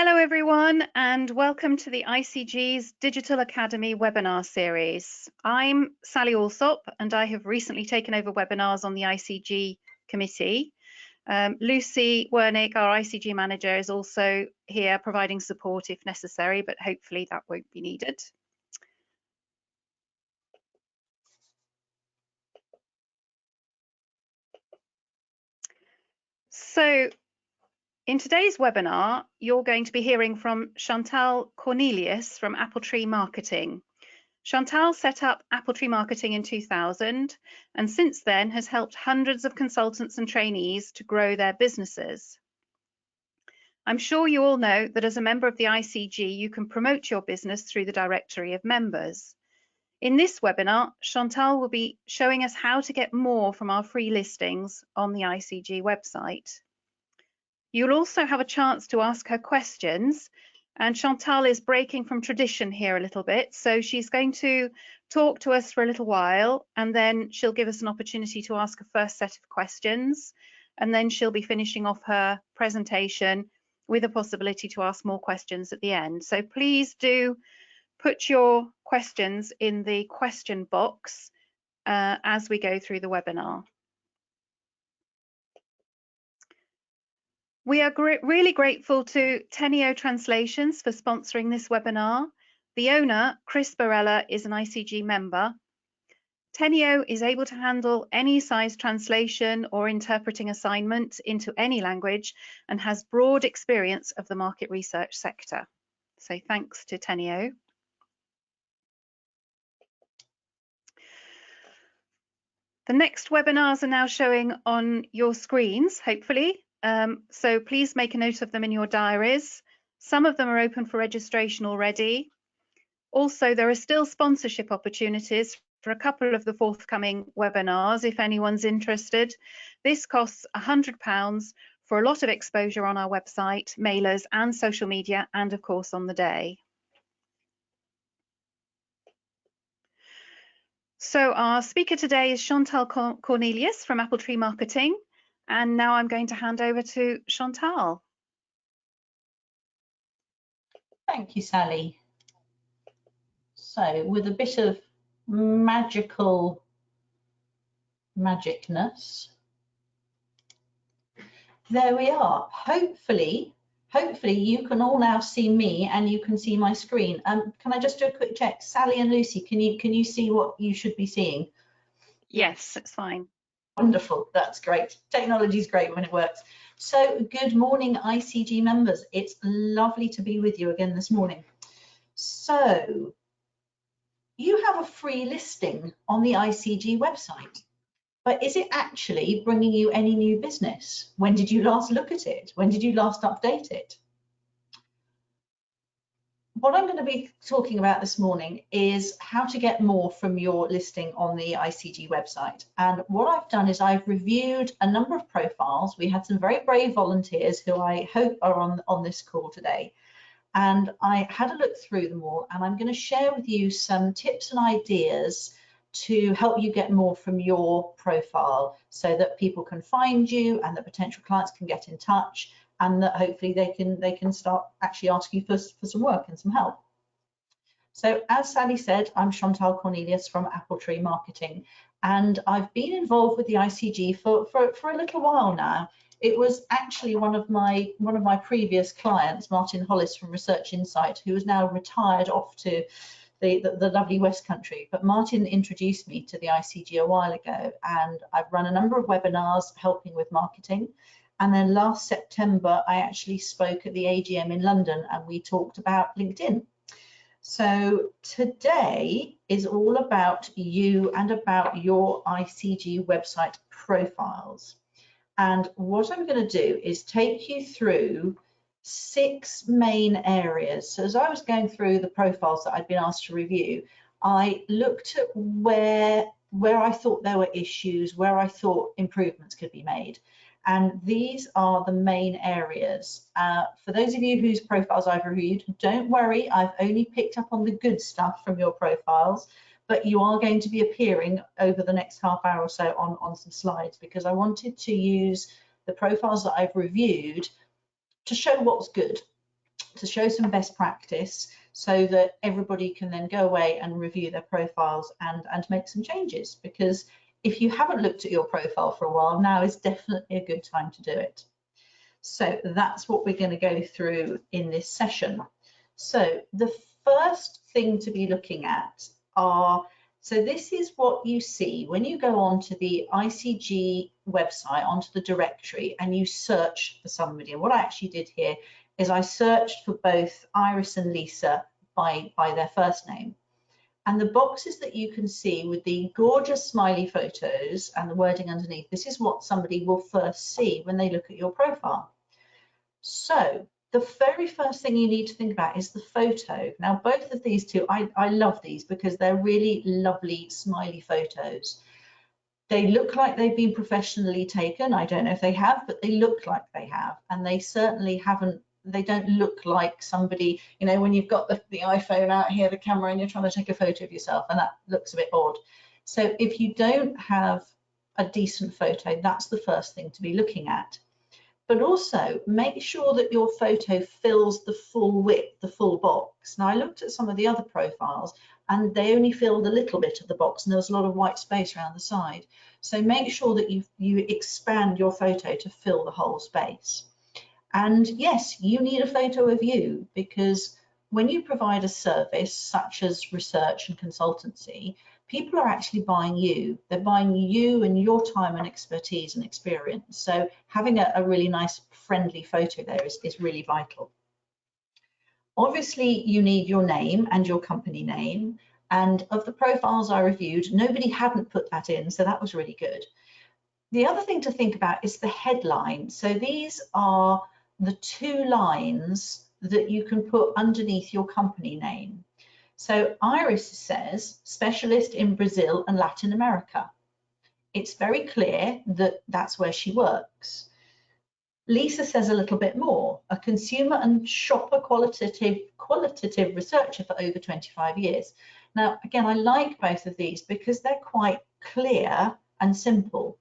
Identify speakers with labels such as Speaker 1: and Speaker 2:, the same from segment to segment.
Speaker 1: Hello everyone, and welcome to the ICG's Digital Academy webinar series. I'm Sally Alsop, and I have recently taken over webinars on the ICG committee. Lucy Wernick, our ICG manager, is also here providing support if necessary, but hopefully that won't be needed. So, in today's webinar, you're going to be hearing from Chantal Cornelius from Appletree Marketing. Chantal set up Appletree Marketing in 2000 and since then has helped hundreds of consultants and trainees to grow their businesses. I'm sure you all know that as a member of the ICG, you can promote your business through the directory of members. In this webinar, Chantal will be showing us how to get more from our free listings on the ICG website. You'll also have a chance to ask her questions, and Chantal is breaking from tradition here a little bit, so she's going to talk to us for a little while and then she'll give us an opportunity to ask a first set of questions, and then she'll be finishing off her presentation with a possibility to ask more questions at the end. So please do put your questions in the question box as we go through the webinar. We are really grateful to TENEO Translations for sponsoring this webinar. The owner, Chris Barella, is an ICG member. TENEO is able to handle any size translation or interpreting assignment into any language and has broad experience of the market research sector. So thanks to TENEO. The next webinars are now showing on your screens, hopefully. So please make a note of them in your diaries. Some of them are open for registration already. Also, there are still sponsorship opportunities for a couple of the forthcoming webinars if anyone's interested. This costs £100 for a lot of exposure on our website, mailers and social media, and of course on the day. So our speaker today is Chantal Cornelius from Appletree Marketing. And now I'm going to hand over to Chantal.
Speaker 2: Thank you, Sally. So with a bit of magicness, there we are. Hopefully you can all now see me and you can see my screen. Can I just do a quick check? Sally and Lucy, can you see what you should be seeing?
Speaker 1: Yes, it's fine.
Speaker 2: Wonderful, that's great. Technology is great when it works. So good morning, ICG members. It's lovely to be with you again this morning. So you have a free listing on the ICG website, but is it actually bringing you any new business? When did you last look at it? When did you last update it? What I'm going to be talking about this morning is how to get more from your listing on the ICG website. And what I've done is I've reviewed a number of profiles. We had some very brave volunteers who I hope are on this call today. And I had a look through them all, and I'm going to share with you some tips and ideas to help you get more from your profile so that people can find you and that potential clients can get in touch, and that hopefully they can start actually asking you for some work and some help. So as Sally said, I'm Chantal Cornelius from Appletree Marketing, and I've been involved with the ICG for a little while now. It was actually one of my previous clients, Martin Hollis from Research Insight, who is now retired off to the lovely West Country. But Martin introduced me to the ICG a while ago, and I've run a number of webinars helping with marketing. And then last September, I actually spoke at the AGM in London and we talked about LinkedIn. So today is all about you and about your ICG website profiles. And what I'm going to do is take you through 6 main areas. So as I was going through the profiles that I'd been asked to review, I looked at where I thought there were issues, where I thought improvements could be made. And these are the main areas. For those of you whose profiles I've reviewed, don't worry, I've only picked up on the good stuff from your profiles, but you are going to be appearing over the next half hour or so on some slides, because I wanted to use the profiles that I've reviewed to show what's good. to show some best practice so that everybody can then go away and review their profiles and make some changes. Because if you haven't looked at your profile for a while, now is definitely a good time to do it. So that's what we're going to go through in this session. So the first thing to be looking at are, so this is what you see when you go onto the ICG website, onto the directory, and you search for somebody. And what I actually did here is I searched for both Iris and Lisa by their first name. And the boxes that you can see with the gorgeous smiley photos and the wording underneath, this is what somebody will first see when they look at your profile. So the very first thing you need to think about is the photo. Now, both of these two, I love these because they're really lovely smiley photos. They look like they've been professionally taken. I don't know if they have, but they look like they have. And they certainly haven't, they don't look like somebody, you know, when you've got the iPhone out here, the camera, and you're trying to take a photo of yourself, and that looks a bit odd. So if you don't have a decent photo, that's the first thing to be looking at. But also make sure that your photo fills the full width, the full box. Now, I looked at some of the other profiles and they only filled a little bit of the box, and there was a lot of white space around the side. So make sure that you expand your photo to fill the whole space. And yes, you need a photo of you, because when you provide a service such as research and consultancy, people are actually buying you. They're buying you and your time and expertise and experience. So having a really nice, friendly photo there is really vital. Obviously, you need your name and your company name. And of the profiles I reviewed, nobody hadn't put that in, so that was really good. The other thing to think about is the headline. So these are the 2 lines that you can put underneath your company name. So Iris says, specialist in Brazil and Latin America. It's very clear that that's where she works. Lisa says a little bit more, a consumer and shopper qualitative researcher for over 25 years. Now, again, I like both of these because they're quite clear and simple.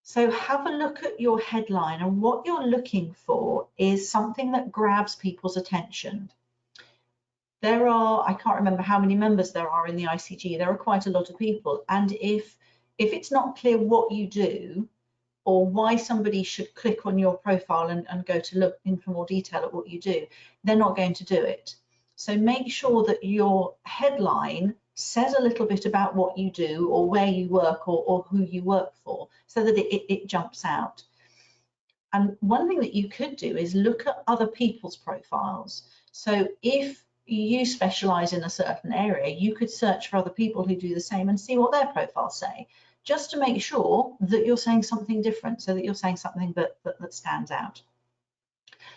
Speaker 2: So have a look at your headline, and what you're looking for is something that grabs people's attention. There are, I can't remember how many members there are in the ICG, there are quite a lot of people. And if it's not clear what you do or why somebody should click on your profile and go to look in for more detail at what you do, they're not going to do it. So make sure that your headline says a little bit about what you do or where you work or who you work for, so that it jumps out. And one thing that you could do is look at other people's profiles. So if you specialize in a certain area, you could search for other people who do the same and see what their profiles say, just to make sure that you're saying something different, so that you're saying something that stands out.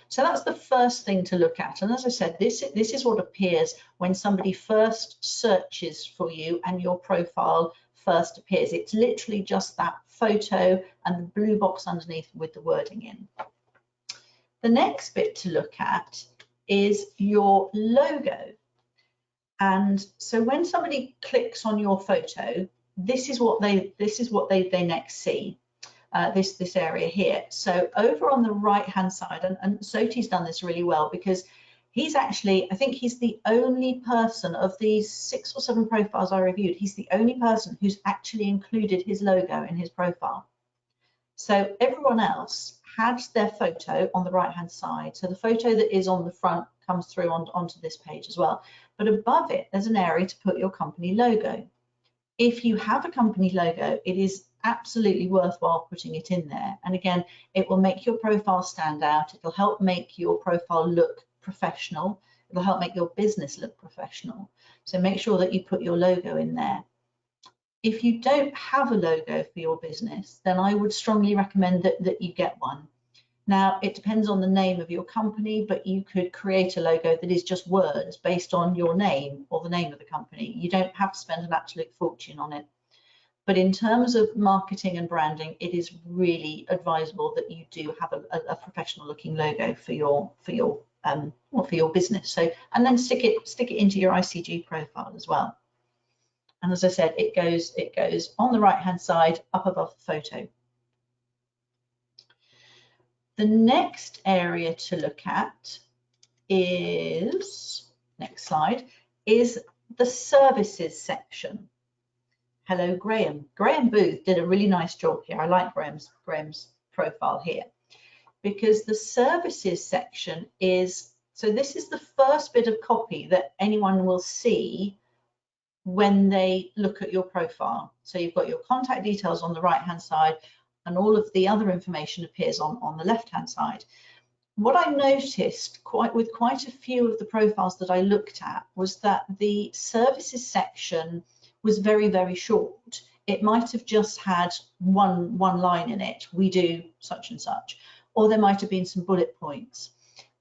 Speaker 2: So that's the first thing to look at. And as I said, this is what appears when somebody first searches for you and your profile first appears. It's literally just that photo and the blue box underneath with the wording in. The next bit to look at is your logo. And so when somebody clicks on your photo, this is what they next see. This area here. So over on the right hand side, and Soti's done this really well, because he's actually, I think he's the only person of these 6 or 7 profiles I reviewed, he's the only person who's actually included his logo in his profile. So everyone else had their photo on the right hand side. So the photo that is on the front comes through onto this page as well. But above it, there's an area to put your company logo. If you have a company logo, it is absolutely worthwhile putting it in there. And again, it will make your profile stand out. It'll help make your profile look professional. It'll help make your business look professional. So make sure that you put your logo in there. If you don't have a logo for your business, then I would strongly recommend that you get one. Now, it depends on the name of your company, but you could create a logo that is just words based on your name or the name of the company. You don't have to spend an absolute fortune on it. But in terms of marketing and branding, it is really advisable that you do have a professional looking logo for your business. So, and then stick it into your ICG profile as well. And as I said, it goes on the right hand side up above the photo. The next area to look at is, next slide, is the services section. Hello, Graham. Graham Booth did a really nice job here. I like Graham's profile here, because the services section is, so this is the first bit of copy that anyone will see when they look at your profile. So you've got your contact details on the right hand side, and all of the other information appears on the left hand side. What I noticed with quite a few of the profiles that I looked at was that the services section was very, very short. It might have just had one line in it, we do such and such, or there might have been some bullet points.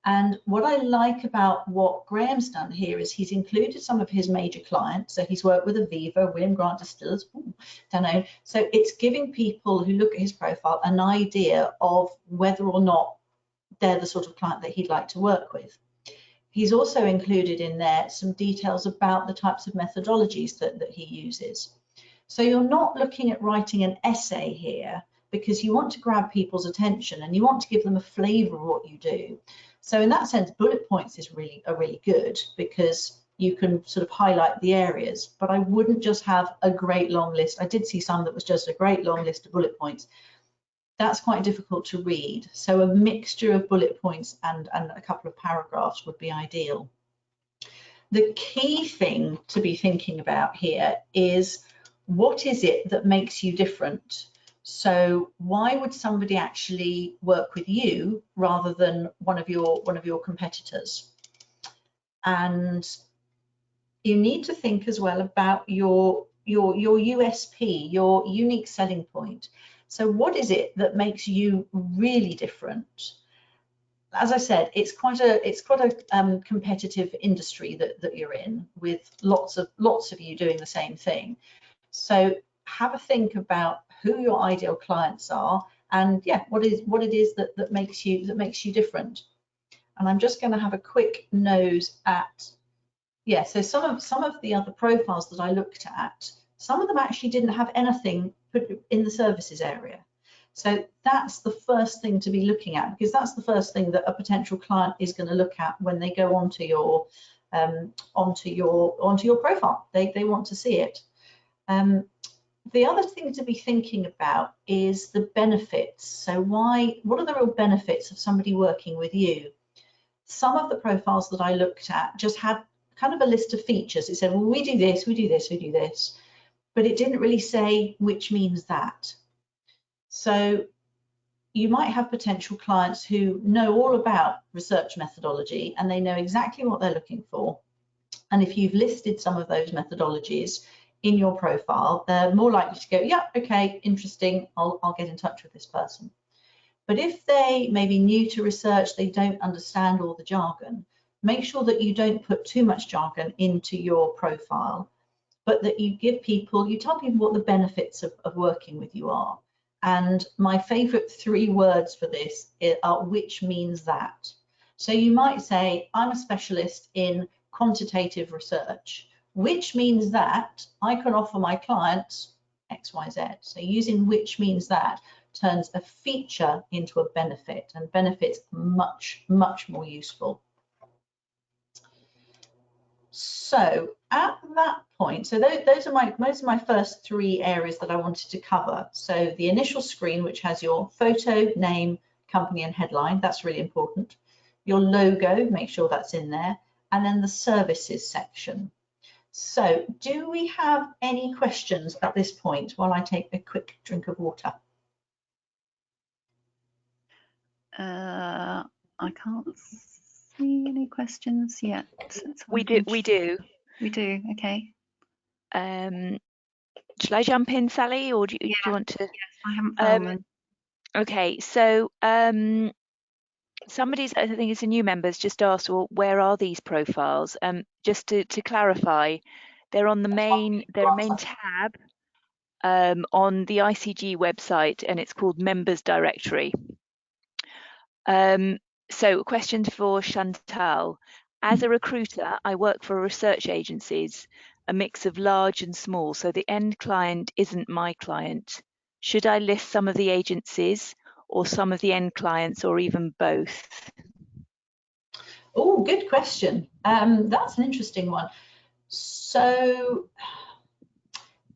Speaker 2: And what I like about what Graham's done here is he's included some of his major clients. So he's worked with Aviva, William Grant Distillers, TENEO. So it's giving people who look at his profile an idea of whether or not they're the sort of client that he'd like to work with. He's also included in there some details about the types of methodologies that he uses. So you're not looking at writing an essay here, because you want to grab people's attention and you want to give them a flavour of what you do. So in that sense, bullet points are really good, because you can sort of highlight the areas, but I wouldn't just have a great long list. I did see some that was just a great long list of bullet points. That's quite difficult to read. So a mixture of bullet points and a couple of paragraphs would be ideal. The key thing to be thinking about here is, what is it that makes you different? So why would somebody actually work with you rather than one of your competitors? And you need to think as well about your USP, your unique selling point. So what is it that makes you really different? As I said, it's quite a competitive industry that you're in, with lots of you doing the same thing. So have a think about who your ideal clients are, and yeah, what it is that makes you different. And I'm just going to have a quick nose at, yeah, so some of the other profiles that I looked at, some of them actually didn't have anything put in the services area. So that's the first thing to be looking at, because that's the first thing that a potential client is going to look at when they go onto your profile. They want to see it. The other thing to be thinking about is the benefits. So what are the real benefits of somebody working with you? Some of the profiles that I looked at just had kind of a list of features. It said, well, we do this, we do this, we do this, but it didn't really say which means that. So you might have potential clients who know all about research methodology and they know exactly what they're looking for. And if you've listed some of those methodologies in your profile, they're more likely to go, yeah, okay, interesting, I'll get in touch with this person. But if they may be new to research, they don't understand all the jargon, make sure that you don't put too much jargon into your profile, but that you tell people what the benefits of working with you are. And my favorite 3 words for this are which means that. So you might say, I'm a specialist in quantitative research, which means that I can offer my clients X, Y, Z. So using which means that turns a feature into a benefit, and benefits much, much more useful. So at that point, so those are my first 3 areas that I wanted to cover. So the initial screen, which has your photo, name, company and headline, that's really important. Your logo, make sure that's in there, and then the services section. So do we have any questions at this point while I take a quick drink of water?
Speaker 1: I can't see any questions yet.
Speaker 3: We do.
Speaker 1: Okay.
Speaker 3: Shall I jump in, Sally, or do you want to?
Speaker 1: Yes, I haven't found them.
Speaker 3: Okay, so somebody's, I think it's a new member's, just asked, well, where are these profiles? Just to clarify, they're on the main tab on the ICG website, and it's called Members Directory. So, a question for Chantal. As a recruiter, I work for research agencies, a mix of large and small, so the end client isn't my client. Should I list some of the agencies or some of the end clients, or even both?
Speaker 2: Oh, good question. That's an interesting one. So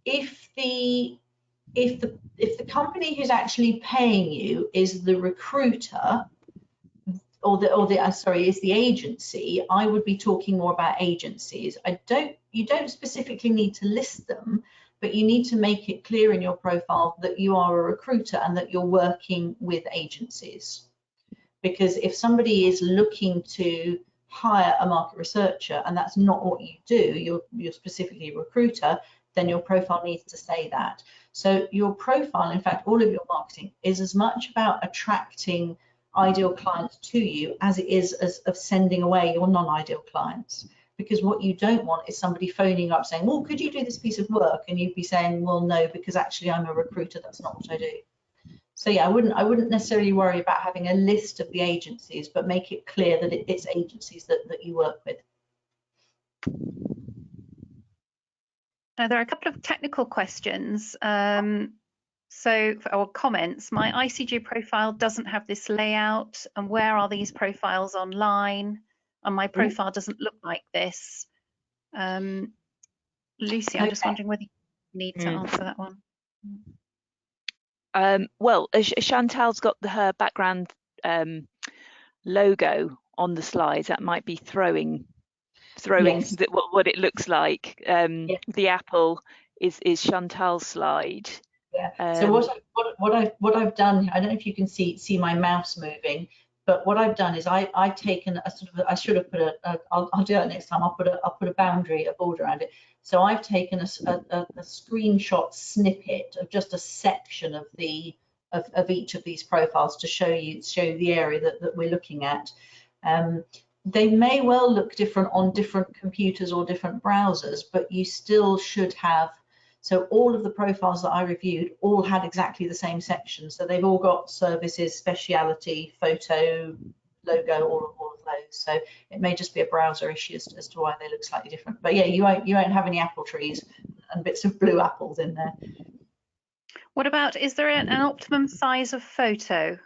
Speaker 2: if the company who's actually paying you is the recruiter, is the agency, I would be talking more about agencies. You don't specifically need to list them, but you need to make it clear in your profile that you are a recruiter and that you're working with agencies. Because if somebody is looking to hire a market researcher and that's not what you do, you're specifically a recruiter, then your profile needs to say that. So your profile, in fact, all of your marketing is as much about attracting ideal clients to you as it is of sending away your non-ideal clients. Because what you don't want is somebody phoning up saying, well, could you do this piece of work? And you'd be saying, well, no, because actually I'm a recruiter, that's not what I do. So yeah, I wouldn't necessarily worry about having a list of the agencies, but make it clear that it's agencies that you work with.
Speaker 1: Now, there are a couple of technical questions. Or comments. My ICG profile doesn't have this layout, and where are these profiles online? And my profile doesn't look like this. Lucy, I'm just wondering whether you need to answer that one.
Speaker 3: Well, Chantal's got her background logo on the slides. That might be throwing yes. What it looks like. Yes. The apple is Chantal's slide.
Speaker 2: Yeah. So what I've done, I don't know if you can see my mouse moving, but what I've done is I've taken a sort of, I should have put I'll do that next time. I'll put a boundary, a border around it. So I've taken a screenshot snippet of just a section of each of these profiles to show you the area that we're looking at. They may well look different on different computers or different browsers, but you still should have. So all of the profiles that I reviewed all had exactly the same section. So they've all got services, speciality, photo, logo, all of those. So it may just be a browser issue as to why they look slightly different. But yeah, you won't have any apple trees and bits of blue apples in there.
Speaker 1: What about, is there an optimum size of photo?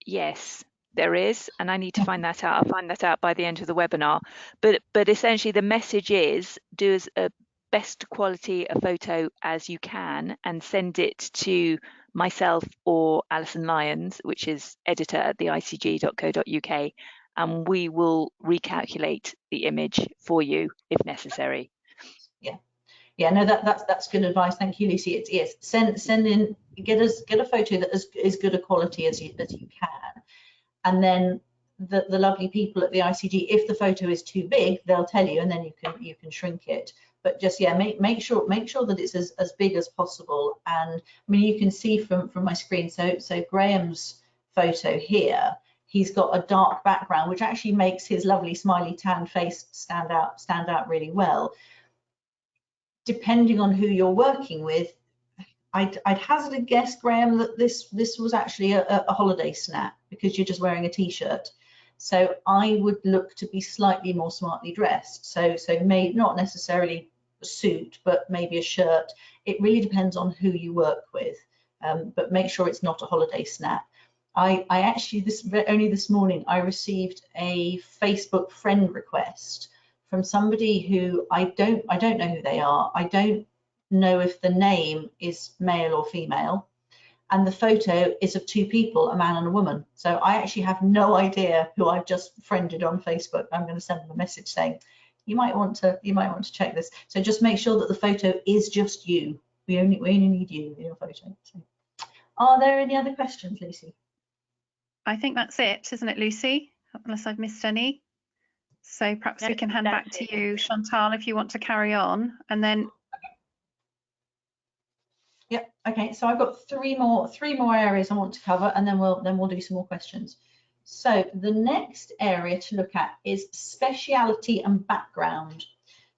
Speaker 3: Yes, there is, and I need to find that out. I'll find that out by the end of the webinar. But essentially the message is, do as a best quality a photo as you can and send it to myself or Alison Lyons, which is editor at the icg.co.uk, and we will recalculate the image for you if necessary.
Speaker 2: Yeah, no, that's good advice. Thank you, Lucy. Yes, send in, get a photo that is good a quality as you can, and then the lovely people at the ICG, if the photo is too big, they'll tell you, and then you can shrink it. But just yeah, make sure that it's as big as possible. And I mean, you can see from my screen. So Graham's photo here, he's got a dark background, which actually makes his lovely smiley tan face stand out really well. Depending on who you're working with, I'd hazard a guess, Graham, that this was actually a holiday snap because you're just wearing a t-shirt. So I would look to be slightly more smartly dressed. So may not necessarily a suit, but maybe a shirt. It really depends on who you work with, but make sure it's not a holiday snap. I actually only this morning I received a Facebook friend request from somebody who I don't know who they are. I don't know if the name is male or female, and the photo is of two people, a man and a woman. So I actually have no idea who I've just friended on Facebook. I'm going to send them a message saying, you might want to check this. So just make sure that the photo is just you. We only need you in your photo. So, are there any other questions, Lucy?
Speaker 1: I think that's it, isn't it, Lucy? Unless I've missed any. So perhaps we can hand back to you, Chantal, if you want to carry on, and then.
Speaker 2: Yep. Okay. So I've got three more areas I want to cover, and then we'll do some more questions. So the next area to look at is speciality and background.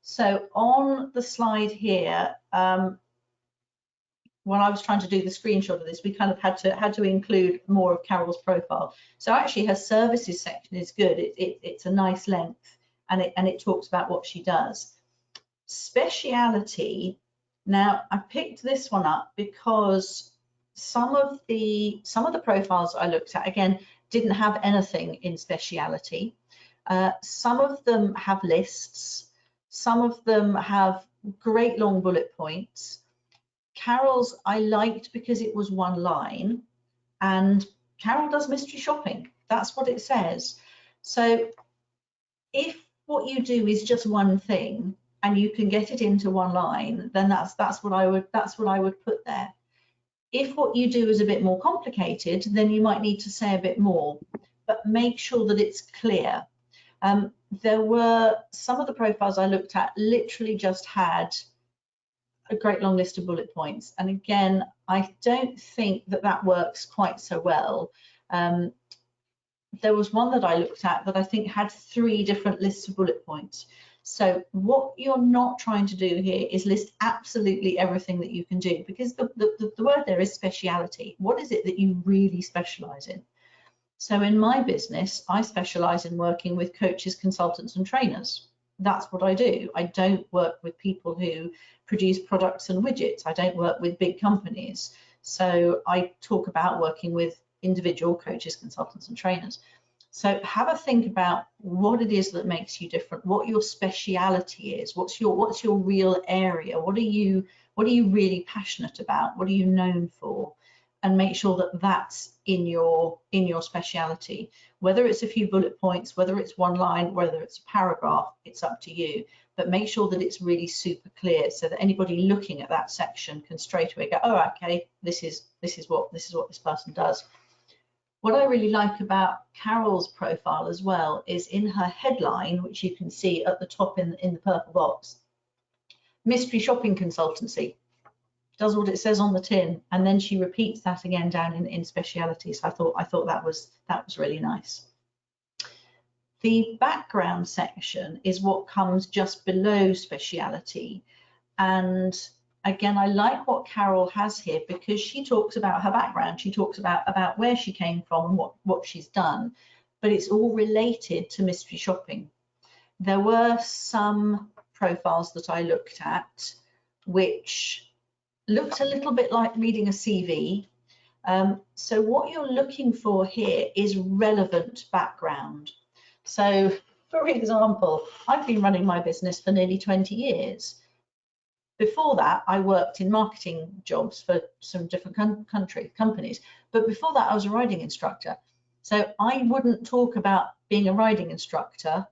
Speaker 2: So on the slide here, when I was trying to do the screenshot of this, we kind of had to include more of Carol's profile. So actually her services section is good. It's a nice length, and it talks about what she does. Speciality. Now I picked this one up because some of the profiles I looked at, again, didn't have anything in speciality. Some of them have lists, some of them have great long bullet points. Carol's I liked because it was one line, and Carol does mystery shopping. That's what it says. So if what you do is just one thing and you can get it into one line, then that's what I would put there. If what you do is a bit more complicated, then you might need to say a bit more, but make sure that it's clear. There were some of the profiles I looked at literally just had a great long list of bullet points. And again, I don't think that that works quite so well. There was one that I looked at that I think had 3 different lists of bullet points. So what you're not trying to do here is list absolutely everything that you can do, because the word there is speciality. What is it that you really specialize in? So in my business, I specialize in working with coaches, consultants, and trainers. That's what I do. I don't work with people who produce products and widgets. I don't work with big companies. So I talk about working with individual coaches, consultants, and trainers. So have a think about what it is that makes you different, what your speciality is, what's your real area, what are you really passionate about, what are you known for, and make sure that that's in your speciality. Whether it's a few bullet points, whether it's one line, whether it's a paragraph, it's up to you. But make sure that it's really super clear so that anybody looking at that section can straight away go, oh, okay, this is what this person does. What I really like about Carol's profile as well is in her headline, which you can see at the top in the purple box, mystery shopping consultancy. Does what it says on the tin, and then she repeats that again down in speciality. So I thought that was really nice. The background section is what comes just below speciality, and again, I like what Carol has here because she talks about her background. She talks about where she came from and what she's done, but it's all related to mystery shopping. There were some profiles that I looked at which looked a little bit like reading a CV. So what you're looking for here is relevant background. So for example, I've been running my business for nearly 20 years. Before that, I worked in marketing jobs for some different companies. But before that, I was a riding instructor. So I wouldn't talk about being a riding instructor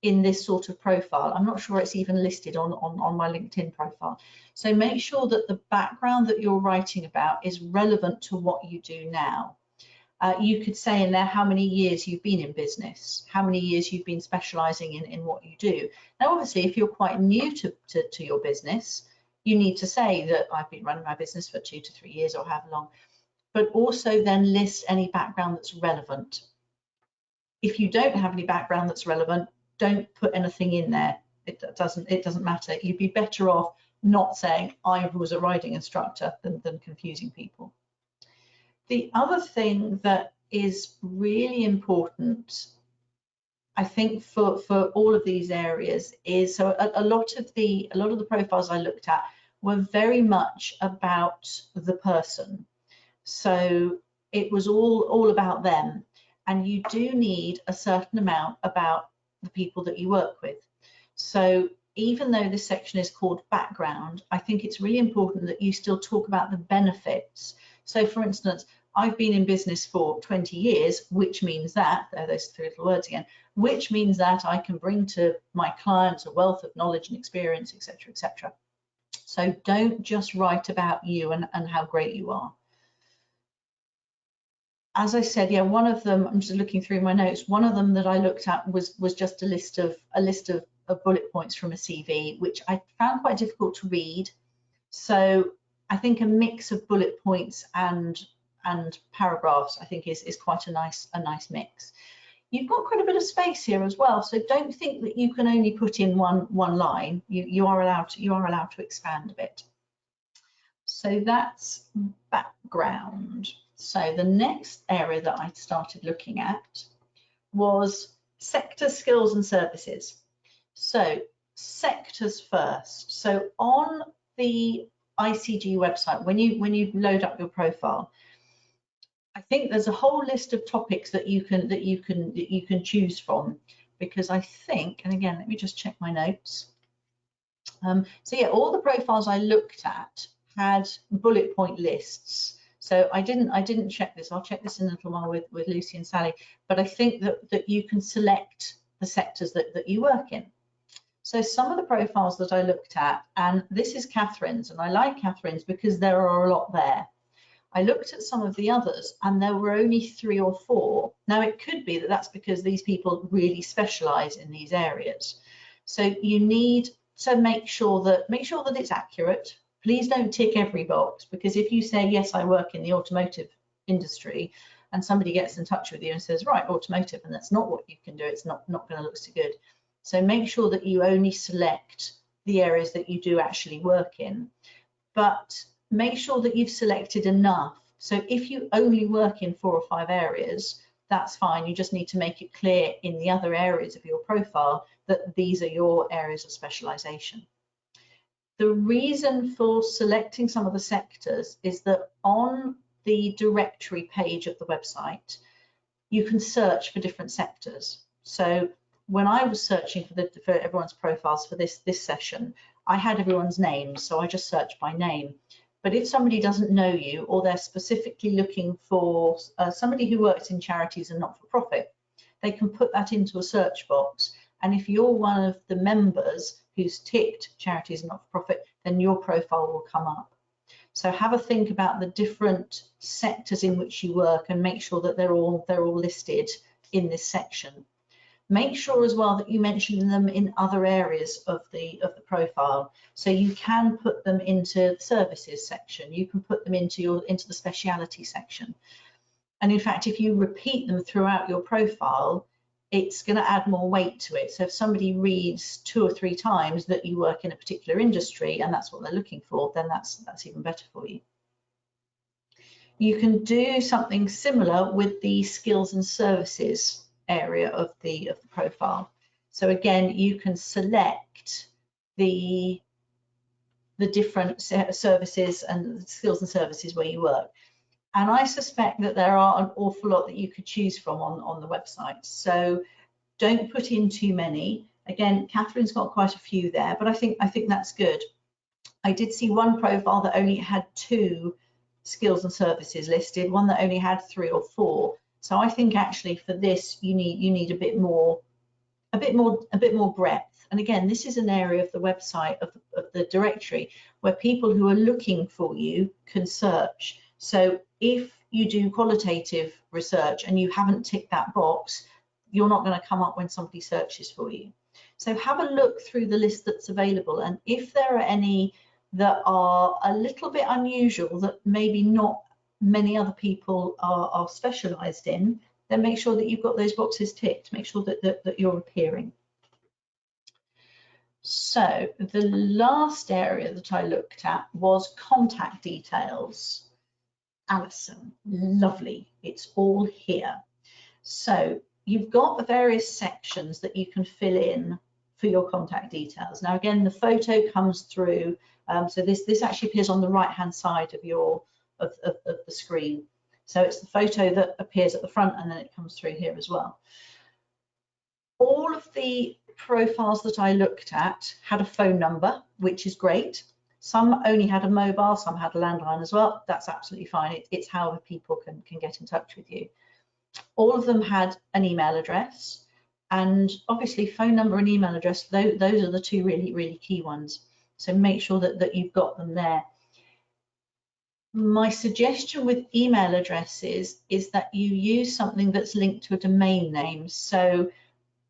Speaker 2: in this sort of profile. I'm not sure it's even listed on my LinkedIn profile. So make sure that the background that you're writing about is relevant to what you do now. You could say in there how many years you've been in business, how many years you've been specializing in what you do. Now, obviously, if you're quite new to your business, you need to say that I've been running my business for 2 to 3 years or however long, but also then list any background that's relevant. If you don't have any background that's relevant, don't put anything in there. It doesn't matter. You'd be better off not saying I was a riding instructor than confusing people. The other thing that is really important, I think, for all of these areas is, so a lot of the profiles I looked at were very much about the person. So it was all about them, and you do need a certain amount about the people that you work with. So even though this section is called background, I think it's really important that you still talk about the benefits. So for instance, I've been in business for 20 years, which means that, those 3 little words again, which means that I can bring to my clients a wealth of knowledge and experience, etc., etc. So don't just write about you and how great you are. As I said, yeah, one of them, I'm just looking through my notes, one of them that I looked at was just a list of bullet points from a CV, which I found quite difficult to read. So I think a mix of bullet points and paragraphs, I think, is quite a nice mix. You've got quite a bit of space here as well, so don't think that you can only put in one line. You are allowed to expand a bit. So that's background. So the next area that I started looking at was sector, skills and services. So sectors first. So on the ICG website, when you load up your profile, I think there's a whole list of topics that you can choose from. because I think, and again, let me just check my notes. So yeah, all the profiles I looked at had bullet point lists. So I didn't check this. I'll check this in a little while with Lucy and Sally, but I think that you can select the sectors that you work in. So some of the profiles that I looked at, and this is Catherine's, and I like Catherine's because there are a lot there. I looked at some of the others and there were only 3 or 4. Now it could be that that's because these people really specialize in these areas. So you need to make sure that it's accurate. Please don't tick every box, because if you say, yes, I work in the automotive industry, and somebody gets in touch with you and says, right, automotive, and that's not what you can do, it's not going to look so good. So make sure that you only select the areas that you do actually work in, but make sure that you've selected enough. So if you only work in 4 or 5 areas, that's fine. You just need to make it clear in the other areas of your profile that these are your areas of specialization. The reason for selecting some of the sectors is that on the directory page of the website, you can search for different sectors. So when I was searching for everyone's profiles for this session, I had everyone's names, so I just searched by name. But if somebody doesn't know you, or they're specifically looking for somebody who works in charities and not-for-profit, they can put that into a search box. And if you're one of the members who's ticked charities and not-for-profit, then your profile will come up. So have a think about the different sectors in which you work and make sure that they're all listed in this section. Make sure as well that you mention them in other areas of the profile. So you can put them into the services section. You can put them into the speciality section. And in fact, if you repeat them throughout your profile, it's going to add more weight to it. So if somebody reads 2 or 3 times that you work in a particular industry and that's what they're looking for, then that's even better for you. You can do something similar with the skills and services area of the profile. So again, you can select the different services and skills and services where you work. And I suspect that there are an awful lot that you could choose from on the website. So don't put in too many. Again, Catherine's got quite a few there, but I think that's good. I did see one profile that only had 2 skills and services listed, one that only had 3 or 4. So I think actually for this you need a bit more breadth. And again, this is an area of the website of the directory where people who are looking for you can search. So if you do qualitative research and you haven't ticked that box, you're not going to come up when somebody searches for you. So have a look through the list that's available, and if there are any that are a little bit unusual that maybe not many other people are specialized in, then make sure that you've got those boxes ticked. Make sure that you're appearing. So the last area that I looked at was contact details. Alison, lovely, it's all here. So you've got the various sections that you can fill in for your contact details. Now again, the photo comes through, so this actually appears on the right hand side of the screen. So it's the photo that appears at the front and then it comes through here as well. All of the profiles that I looked at had a phone number, which is great. Some only had a mobile, some had a landline as well. That's absolutely fine. It's however people can get in touch with you. All of them had an email address, and obviously phone number and email address, those are the 2 really key ones. So make sure that you've got them there. My suggestion with email addresses is that you use something that's linked to a domain name. So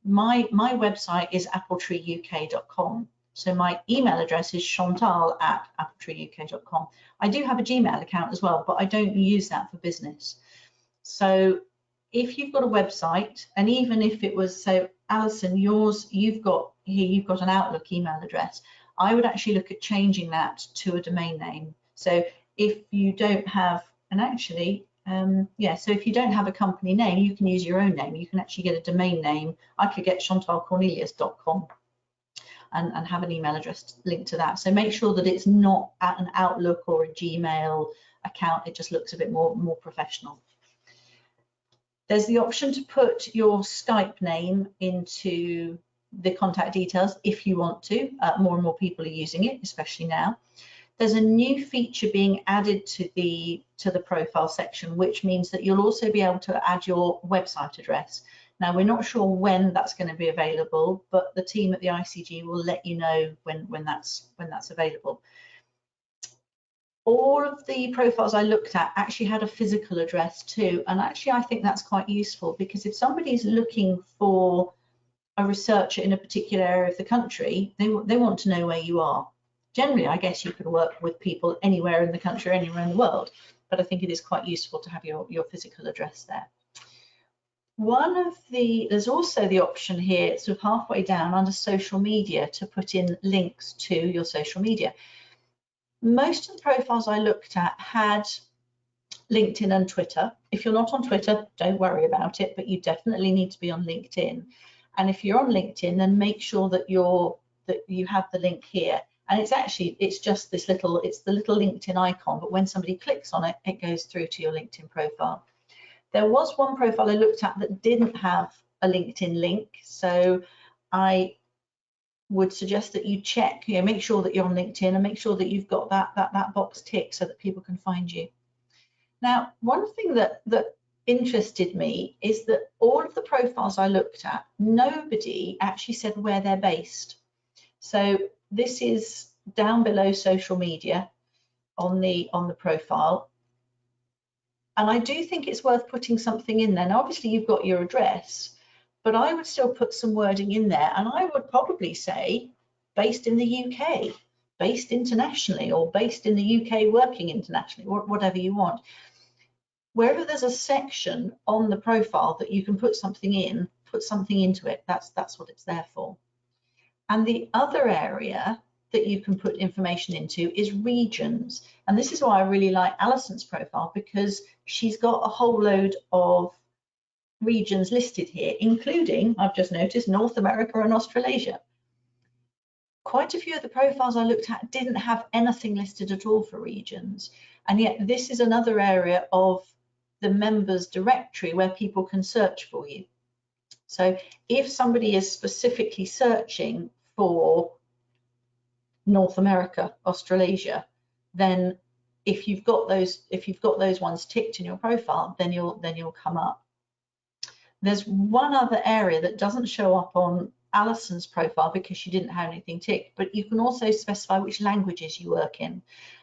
Speaker 2: my website is appletreeuk.com. So my email address is chantal@appletreeuk.com. I do have a Gmail account as well, but I don't use that for business. So if you've got a website, and even if it was, so Alison, you've got an Outlook email address, I would actually look at changing that to a domain name. So if you don't have, and actually, so if you don't have a company name, you can use your own name. You can actually get a domain name. I could get chantalcornelius.com and have an email address linked to that. So make sure that it's not at an Outlook or a Gmail account. It just looks a bit more professional. There's the option to put your Skype name into the contact details if you want to. More and more people are using it, especially now. There's a new feature being added to the profile section, which means that you'll also be able to add your website address. Now, we're not sure when that's going to be available, but the team at the ICG will let you know when that's available. All of the profiles I looked at actually had a physical address too, and actually I think that's quite useful, because if somebody's looking for a researcher in a particular area of the country, they want to know where you are. Generally, I guess you could work with people anywhere in the country, anywhere in the world, but I think it is quite useful to have your physical address there. There's also the option here, sort of halfway down under social media, to put in links to your social media. Most of the profiles I looked at had LinkedIn and Twitter. If you're not on Twitter, don't worry about it, but you definitely need to be on LinkedIn. And if you're on LinkedIn, then make sure that you have the link here. And it's just this little, it's the little LinkedIn icon, but when somebody clicks on it, it goes through to your LinkedIn profile. There was one profile I looked at that didn't have a LinkedIn link, so I would suggest that you check, make sure that you're on LinkedIn and make sure that you've got that box ticked so that people can find you. Now, one thing that interested me is that all of the profiles I looked at, nobody actually said where they're based. So this is down below social media on the profile. And I do think it's worth putting something in there. Now, obviously, you've got your address, but I would still put some wording in there. And I would probably say based in the UK, based internationally, or based in the UK working internationally, or whatever you want. Wherever there's a section on the profile that you can put something in, put something into it. That's what it's there for. And the other area that you can put information into is regions. And this is why I really like Alison's profile, because she's got a whole load of regions listed here, including, I've just noticed, North America and Australasia. Quite a few of the profiles I looked at didn't have anything listed at all for regions. And yet this is another area of the members directory where people can search for you. So if somebody is specifically searching for North America, Australasia, then if you've got those ones ticked in your profile, then you'll come up. There's one other area that doesn't show up on Alison's profile because she didn't have anything ticked, but you can also specify which languages you work in.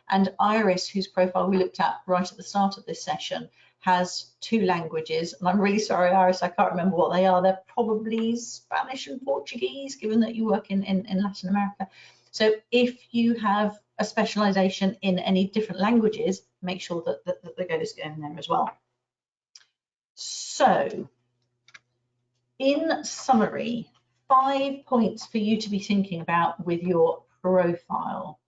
Speaker 2: And Iris, whose profile we looked at right at the start of this session, has 2 languages. And I'm really sorry, Iris, I can't remember what they are. They're probably Spanish and Portuguese, given that you work in Latin America. So if you have a specialization in any different languages, make sure that the goes in there as well. So in summary, 5 points for you to be thinking about with your profile.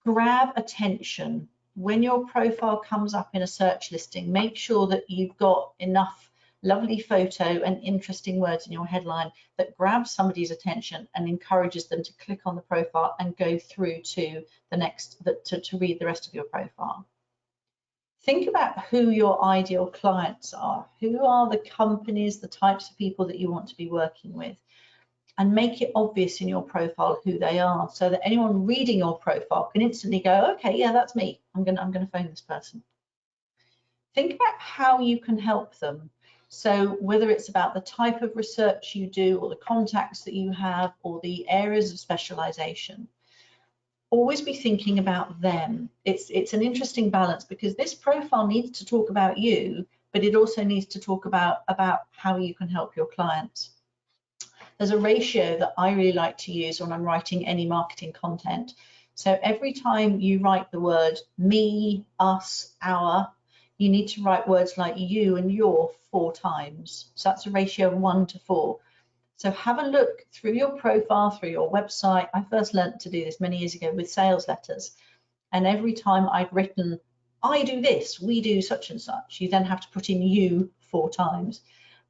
Speaker 2: Grab attention. When your profile comes up in a search listing, make sure that you've got enough lovely photo and interesting words in your headline that grabs somebody's attention and encourages them to click on the profile and go through to the next, to read the rest of your profile. Think about who your ideal clients are. Who are the companies, the types of people that you want to be working with? And make it obvious in your profile who they are, so that anyone reading your profile can instantly go, okay, yeah, that's me. I'm gonna phone this person. Think about how you can help them. So whether it's about the type of research you do, or the contacts that you have, or the areas of specialization, always be thinking about them. It's an interesting balance, because this profile needs to talk about you, but it also needs to talk about how you can help your clients. There's a ratio that I really like to use when I'm writing any marketing content. So every time you write the word me, us, our, you need to write words like you and your 4 times. So that's a ratio of 1 to 4. So have a look through your profile, through your website. I first learned to do this many years ago with sales letters. And every time I'd written, I do this, we do such and such, you then have to put in you 4 times.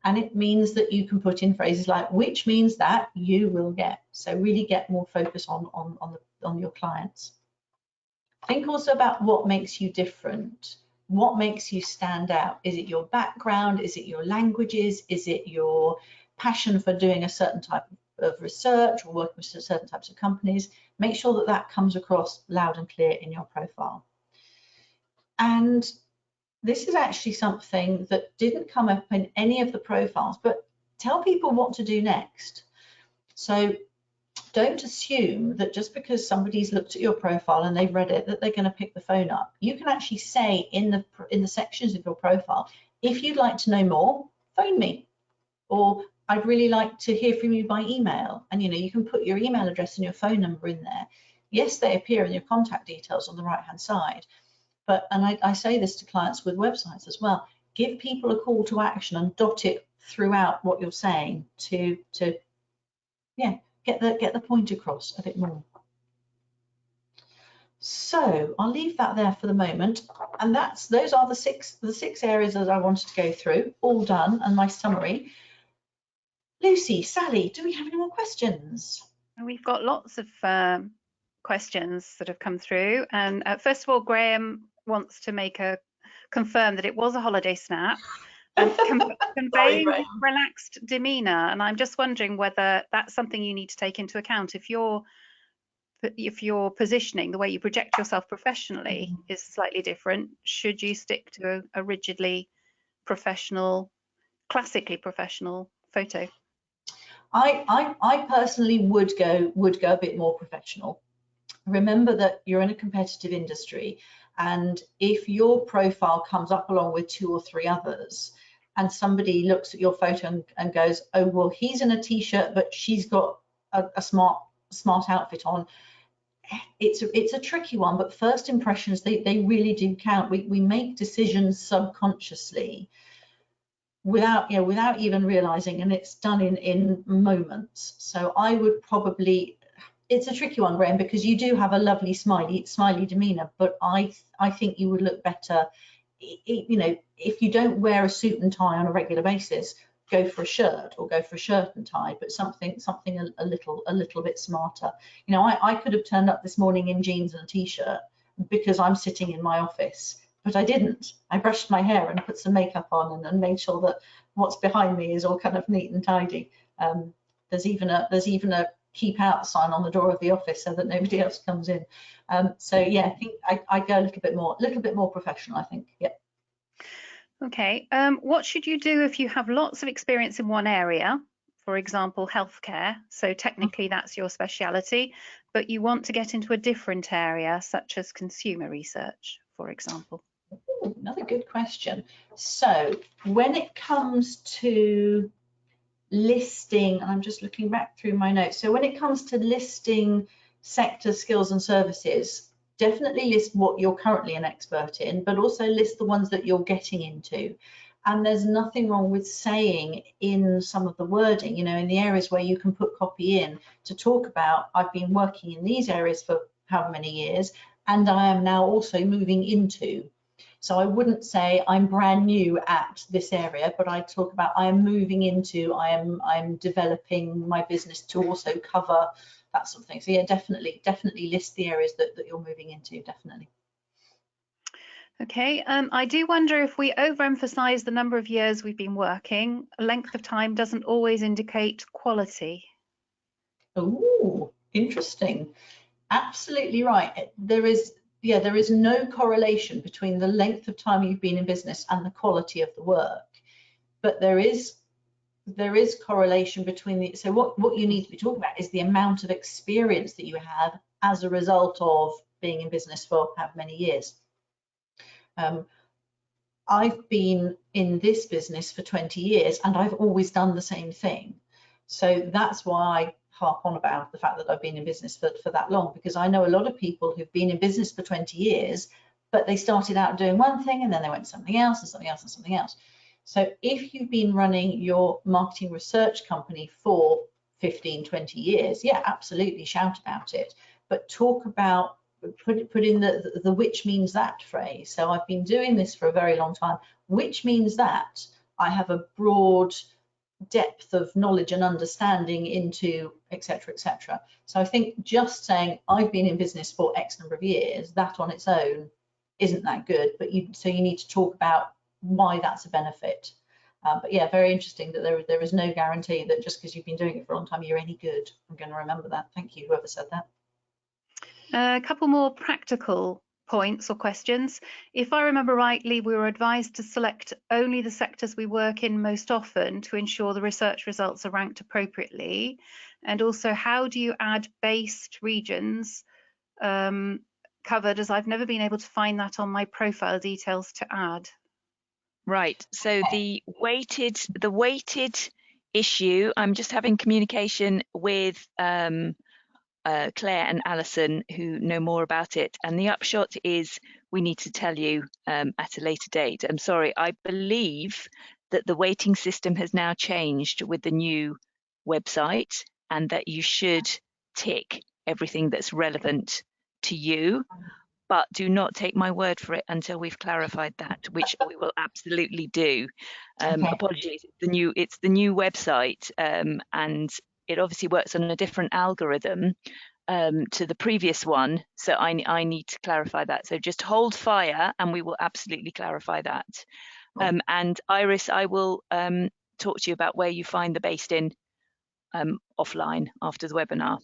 Speaker 2: And it means that you can put in phrases like, which means that you will get. So really get more focus on your clients. Think also about what makes you different. what makes you stand out? Is it your background? Is it your languages? Is it your passion for doing a certain type of research or working with certain types of companies? Make sure that that comes across loud and clear in your profile. And this is actually something that didn't come up in any of the profiles, but tell people what to do next. So don't assume that just because somebody's looked at your profile and they've read it, that they're going to pick the phone up. You can actually say in the sections of your profile, if you'd like to know more, phone me, or I'd really like to hear from you by email. And you can put your email address and your phone number in there. Yes, they appear in your contact details on the right hand side, but, and I say this to clients with websites as well, give people a call to action and dot it throughout what you're saying to get the point across a bit more. So I'll leave that there for the moment, and those are the six areas that I wanted to go through, all done, and my summary. Lucy, Sally, do we have any more questions?
Speaker 1: We've got lots of questions that have come through, and first of all, Graham wants to confirm that it was a holiday snap. Conveying his relaxed demeanour, and I'm just wondering whether that's something you need to take into account if your positioning, the way you project yourself professionally, is slightly different. Should you stick to a rigidly professional, classically professional photo?
Speaker 2: I personally would go a bit more professional. Remember that you're in a competitive industry, and if your profile comes up along with 2 or 3 others, and somebody looks at your photo and goes, oh, well, he's in a t-shirt, but she's got a smart outfit on. It's a tricky one, but first impressions, they really do count. We make decisions subconsciously without even realizing, and it's done in moments. So I would probably, it's a tricky one, Graham, because you do have a lovely smiley demeanor, but I think you would look better, if you don't wear a suit and tie on a regular basis, go for a shirt, or go for a shirt and tie, but something a little bit smarter. I could have turned up this morning in jeans and a t-shirt because I'm sitting in my office, but I didn't. I brushed my hair and put some makeup on and made sure that what's behind me is all kind of neat and tidy. There's even a keep out sign on the door of the office so that nobody else comes in. So yeah, I think I go a little bit more professional, I think. Yeah.
Speaker 1: Okay. What should you do if you have lots of experience in one area, for example, healthcare? So technically that's your speciality, but you want to get into a different area, such as consumer research, for example.
Speaker 2: Ooh, another good question. So when it comes to listing, I'm just looking back through my notes. So when it comes to listing sector skills and services, definitely list what you're currently an expert in, but also list the ones that you're getting into. And there's nothing wrong with saying in some of the wording, in the areas where you can put copy in to talk about, I've been working in these areas for however many years, and I am now also moving into. So I wouldn't say I'm brand new at this area, but I talk about I am moving into, I'm developing my business to also cover that sort of thing. So yeah, definitely list the areas that you're moving into, definitely.
Speaker 1: Okay, I do wonder if we overemphasize the number of years we've been working. Length of time doesn't always indicate quality.
Speaker 2: Oh, interesting. Absolutely right. There is no correlation between the length of time you've been in business and the quality of the work, but there is correlation between so what you need to be talking about is the amount of experience that you have as a result of being in business for how many years. I've been in this business for 20 years and I've always done the same thing. So that's why I harp on about the fact that I've been in business for that long, because I know a lot of people who've been in business for 20 years, but they started out doing one thing and then they went to something else and something else and something else. So if you've been running your marketing research company for 15, 20 years, yeah, absolutely shout about it, but talk about, put in the which means that phrase. So I've been doing this for a very long time, which means that I have a broad depth of knowledge and understanding into etc. etc. So I think just saying I've been in business for X number of years, that on its own isn't that good, but so you need to talk about why that's a benefit. But yeah, very interesting that there is no guarantee that just because you've been doing it for a long time, you're any good. I'm going to remember that. Thank you, whoever said that.
Speaker 1: A couple more practical points or questions. If I remember rightly, we were advised to select only the sectors we work in most often to ensure the research results are ranked appropriately. And also, how do you add based regions covered, as I've never been able to find that on my profile details to add?
Speaker 3: Right, so the weighted issue, I'm just having communication with Claire and Alison, who know more about it, and the upshot is we need to tell you at a later date. I'm sorry, I believe that the weighting system has now changed with the new website, and that you should tick everything that's relevant to you, but do not take my word for it until we've clarified that, which we will absolutely do.
Speaker 2: Okay.
Speaker 3: Apologies, it's the new website, and it obviously works on a different algorithm to the previous one, so I need to clarify that. So just hold fire and we will absolutely clarify that. And Iris, I will talk to you about where you find the based in offline after the webinar.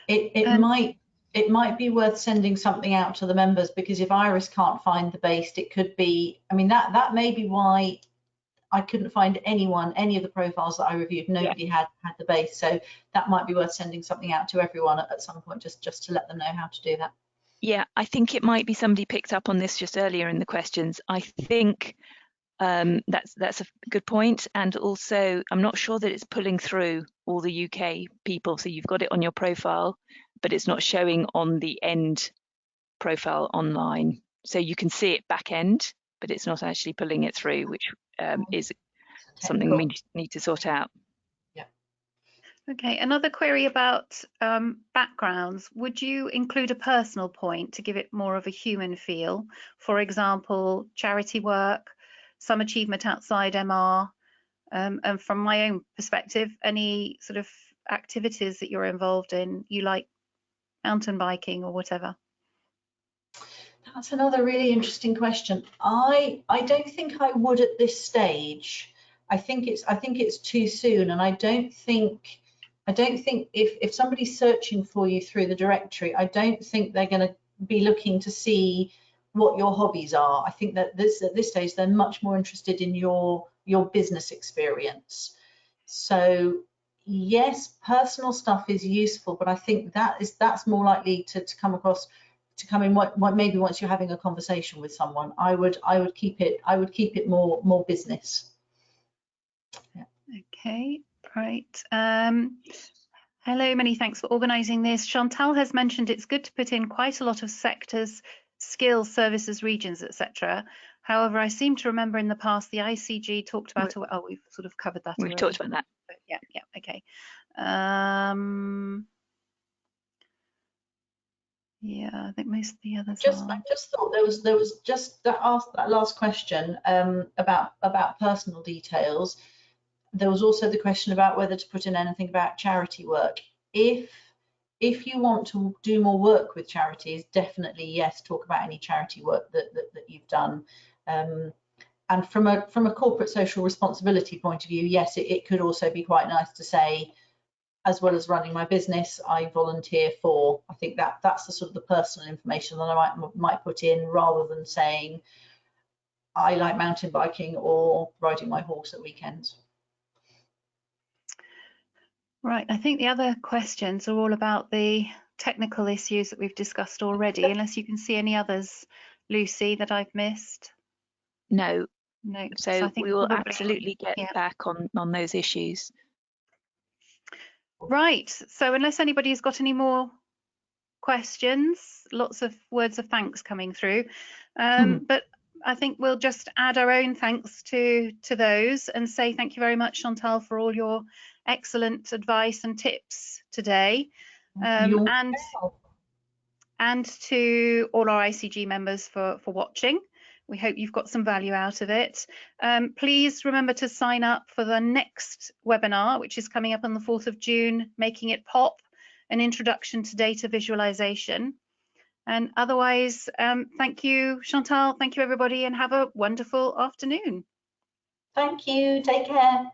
Speaker 2: It might be worth sending something out to the members, because if Iris can't find the based, it could be, I mean, that may be why I couldn't find any of the profiles that I reviewed. Nobody had the base, so that might be worth sending something out to everyone at some point, just to let them know how to do that.
Speaker 3: Yeah, I think it might be somebody picked up on this just earlier in the questions. I think that's a good point, and also I'm not sure that it's pulling through all the UK people. So you've got it on your profile, but it's not showing on the end profile online. So you can see it back end, but it's not actually pulling it through, which is something we need to sort out.
Speaker 2: Yeah.
Speaker 1: Okay, another query about backgrounds. Would you include a personal point to give it more of a human feel? For example, charity work, some achievement outside MR, and from my own perspective, any sort of activities that you're involved in, you like mountain biking or whatever?
Speaker 2: That's another really interesting question. I don't think I would at this stage. I think it's too soon, and I don't think if somebody's searching for you through the directory, I don't think they're going to be looking to see what your hobbies are. I think that at this stage they're much more interested in your business experience. So yes, personal stuff is useful, but I think that's more likely to come across, to come in what maybe once you're having a conversation with someone. I would keep it more business. Yeah.
Speaker 1: Okay, right. Hello, many thanks for organising this. Chantal has mentioned it's good to put in quite a lot of sectors, skills, services, regions, etc. However, I seem to remember in the past the ICG talked about, oh, we've sort of covered that already.
Speaker 3: We've talked about that.
Speaker 1: But yeah, okay. Yeah, I think most of the others
Speaker 2: I just thought there was just that last question about personal details. There was also the question about whether to put in anything about charity work. If you want to do more work with charities, definitely yes, talk about any charity work that you've done. And from a corporate social responsibility point of view, yes, it could also be quite nice to say, as well as running my business, I volunteer for. I think that's the sort of the personal information that I might put in, rather than saying I like mountain biking or riding my horse at weekends.
Speaker 1: Right, I think the other questions are all about the technical issues that we've discussed already, unless you can see any others, Lucy, that I've missed.
Speaker 3: No.
Speaker 1: No.
Speaker 3: So
Speaker 1: I think
Speaker 3: we will absolutely get back on those issues.
Speaker 1: Right, so unless anybody's got any more questions, lots of words of thanks coming through, but I think we'll just add our own thanks to those and say thank you very much, Chantal, for all your excellent advice and tips today, and to all our ICG members for watching. We hope you've got some value out of it. Please remember to sign up for the next webinar, which is coming up on the 4th of June, Making It Pop, an introduction to data visualization. And otherwise, thank you, Chantal. Thank you, everybody, and have a wonderful afternoon.
Speaker 2: Thank you. Take care.